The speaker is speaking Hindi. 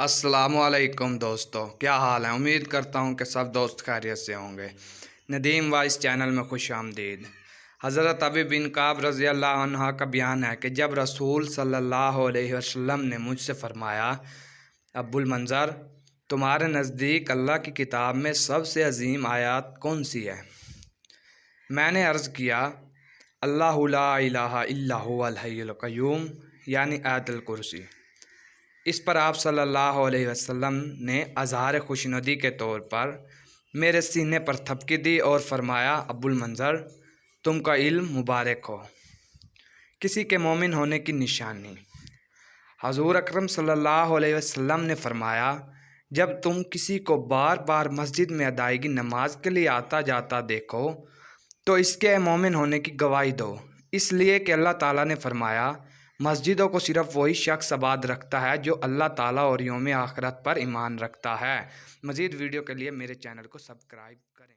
अस्सलामुअलैकुम दोस्तों, क्या हाल है। उम्मीद करता हूँ कि सब दोस्त खैरियत से होंगे। नदीम वाइस चैनल में खुश आमदीद। हज़रत अबी बिन काब रज़ी अल्लाह अन्हा का बयान है कि जब रसूल सल्लल्लाहु अलैहि वसल्लम ने मुझसे फरमाया, अब्बुल मंज़र, तुम्हारे नज़दीक अल्लाह की किताब में सबसे अजीम आयत कौन सी है। मैंने अर्ज़ किया, अल्लाहु ला इलाहा इल्ला हुवल हय्युल क़य्यूम, यानी आयतुल कुर्सी। इस पर आप सल्लल्लाहु अलैहि वसल्लम ने अज़हार खुशनुदी के तौर पर मेरे सीने पर थपकी दी और फरमाया, अब्बुल मंज़र, तुमका इल्म मुबारक हो, किसी के मोमिन होने की निशानी। हजूर अकरम सल्लल्लाहु अलैहि वसल्लम ने फरमाया, जब तुम किसी को बार बार मस्जिद में अदायगी नमाज के लिए आता जाता देखो तो इसके मोमिन होने की गवाही दो, इसलिए कि अल्लाह ताला ने फरमाया, मस्जिदों को सिर्फ वही शख्स आबाद रखता है जो अल्लाह ताला और यौम आखिरत पर ईमान रखता है। मज़ीद वीडियो के लिए मेरे चैनल को सब्सक्राइब करें।